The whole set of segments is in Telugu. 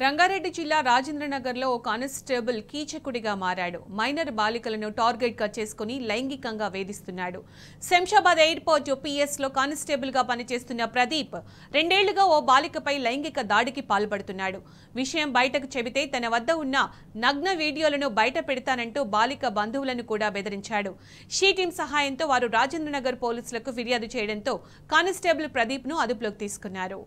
రంగారెడ్డి జిల్లా రాజేంద్రనగర్లో ఓ కానిస్టేబుల్ కీచకుడిగా మారాడు. మైనర్ బాలికలను టార్గెట్గా చేసుకుని లైంగికంగా వేధిస్తున్నాడు. శంషాబాద్ ఎయిర్పోర్ట్ పిఎస్లో కానిస్టేబుల్గా పనిచేస్తున్న ప్రదీప్ 2 ఏళ్లుగా ఓ బాలికపై లైంగిక దాడికి పాల్పడుతున్నాడు. విషయం బయటకు చెబితే తన వద్ద ఉన్న నగ్న వీడియోలను బయట పెడతానంటూ బాలిక బంధువులను కూడా బెదిరించాడు. షీ టీం సహాయంతో వారు రాజేంద్రనగర్ పోలీసులకు ఫిర్యాదు చేయడంతో కానిస్టేబుల్ ప్రదీప్ను అదుపులోకి తీసుకున్నారు.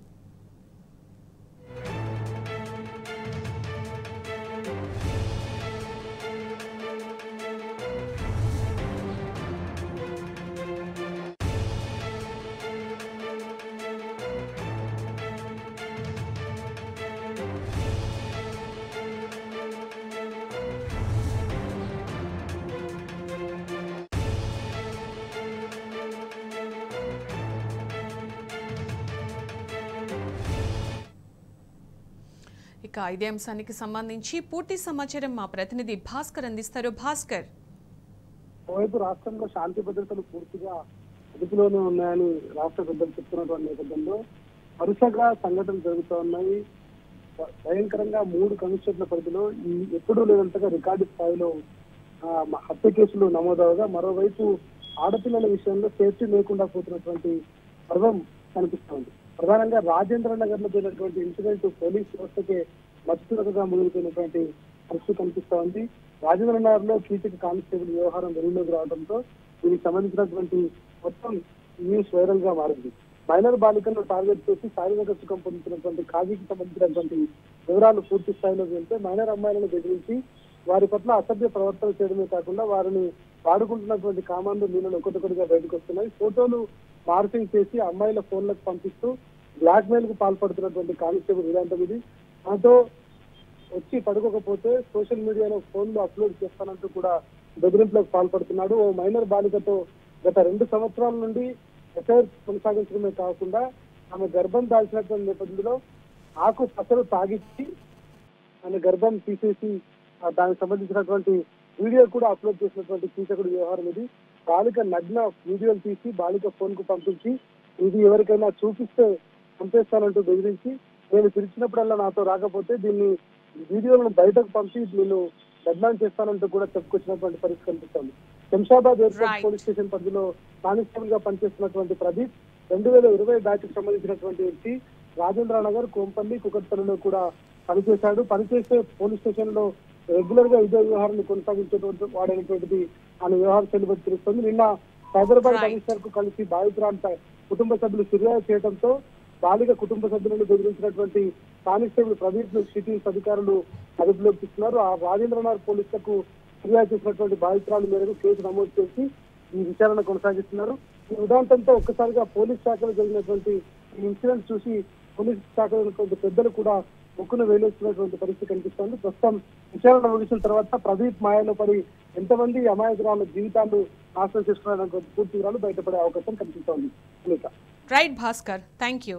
ఇక ఇదే అంశానికి సంబంధించి పూర్తి సమాచారం మా ప్రతినిధి భాస్కర్ అందిస్తారు. భాస్కర్, ఓవైపు రాష్ట్రంలో శాంతి భద్రతలు పూర్తిగా అదుపులోనే ఉన్నాయని రాష్ట్ర పెద్దలు చెప్తున్నటువంటి నేపథ్యంలో వరుసగా సంఘటనలు జరుగుతూ ఉన్నాయి. భయంకరంగా 3 కమిషనర్ల పరిధిలో ఎప్పుడూ లేనంతగా రికార్డు స్థాయిలో హత్య కేసులు నమోదవగా, మరోవైపు ఆడపిల్లల విషయంలో సేఫ్టీ లేకుండా పోతున్నటువంటి పర్వం కనిపిస్తోంది. ప్రధానంగా రాజేంద్రనగర్ లో జరిగినటువంటి ఇన్సిడెంట్ పోలీస్ వ్యవస్థకే మచ్చుతురకగా ముగిపోయినటువంటి పరిస్థితి కనిపిస్తా ఉంది. రాజేంద్రనగర్ లో కీచక కానిస్టేబుల్ వ్యవహారం వెలుగులోకి రావడంతో దీనికి సంబంధించినటువంటి మొత్తం న్యూస్ వైరల్ గా మారింది. మైనర్ బాలికలను టార్గెట్ చేసి శారీరక సుఖం పొందుతున్నటువంటి ఖాజీకి సంబంధించినటువంటి వివరాలు పూర్తి స్థాయిలో వెళ్తే మైనర్ అమ్మాయిలను బెదిరించి వారి పట్ల అసభ్య ప్రవర్తన చేయడమే కాకుండా వారిని వాడుకుంటున్నటువంటి కామాండు నీళ్ళను ఒకటొకటిగా బయటకు వస్తున్నాయి. ఫోటోలు మార్పింగ్ చేసి అమ్మాయిల ఫోన్లకు పంపిస్తూ బ్లాక్ మెయిల్ కు పాల్పడుతున్నటువంటి కానిస్టేబుల్ ఇలాంటి ఇది. దాంతో వచ్చి పడుకోకపోతే సోషల్ మీడియాలో ఫోన్లు అప్లోడ్ చేస్తానంటూ కూడా బెదిరింపులకు పాల్పడుతున్నాడు. ఓ మైనర్ బాలికతో గత 2 సంవత్సరాల నుండి ఎఫ్ఐఆర్ కొనసాగించడమే కాకుండా ఆమె గర్భం దాల్చినటువంటి నేపథ్యంలో ఆకు పసరు తాగిచ్చి ఆమె గర్భం తీసేసి దానికి సంబంధించినటువంటి వీడియో కూడా అప్లోడ్ చేసినటువంటి కీచకుడి వ్యవహారం ఇది. బాలిక నగ్న వీడియోలు తీసి బాలిక ఫోన్ కు పంపించి ఇది ఎవరికైనా చూపిస్తే పంపేస్తానంటూ బెదిరించి నేను పిలిచినప్పుడల్లా నాతో రాకపోతే దీన్ని వీడియోలను బయటకు పంపి నేను బద్నాం చేస్తానంటూ కూడా చెప్పుకొచ్చినటువంటి పరిస్థితి కనిపిస్తోంది. శంషాబాద్ ఎయిర్పోర్ట్ పోలీస్ స్టేషన్ పరిధిలో కానిస్టేబుల్ గా పనిచేస్తున్నటువంటి ప్రదీప్ 2020 బ్యాచ్ కి సంబంధించినటువంటి వ్యక్తి. రాజేంద్రనగర్, కోంపల్లి, కుకట్పల్లిలో కూడా పనిచేశాడు. పనిచేసే పోలీస్ స్టేషన్ లో రెగ్యులర్ గా ఇదే వ్యవహారాన్ని కొనసాగించేటువంటి వాడైనటువంటిది ఆయన వ్యవహారం చెల్లుబడి తెలుస్తుంది. నిన్న హైదరాబాద్ కమిషనర్ కు కలిసి బాధితురాంత కుటుంబ సభ్యులు ఫిర్యాదు చేయడంతో బాలిక కుటుంబ సభ్యులను బెదిరించినటువంటి కానిస్టేబుల్ ప్రదీప్ ను సిటీ అధికారులు అదుపులోకి తీసుకున్నారు. ఆ రాజేంద్రనగర్ పోలీసులకు ఫిర్యాదు చేసినటువంటి బాధితురాలు మేరకు కేసు నమోదు చేసి ఈ విచారణ కొనసాగిస్తున్నారు. ఈ ఉదాంతంతో ఒక్కసారిగా పోలీస్ శాఖలో జరిగినటువంటి ఈ ఇన్సిడెంట్ చూసి పోలీస్ శాఖలో పెద్దలు కూడా ముక్కును వేలేస్తున్నటువంటి పరిస్థితి కనిపిస్తోంది. ప్రస్తుతం విచారణ ముగిసిన తర్వాత ప్రదీప్ మాయలో పడి ఎంతమంది అమాయకురాల జీవితాలు నాశనం చేసుకున్నారనే పూర్తి వివరాలు బయటపడే అవకాశం కనిపిస్తోంది. Right Bhaskar, thank you.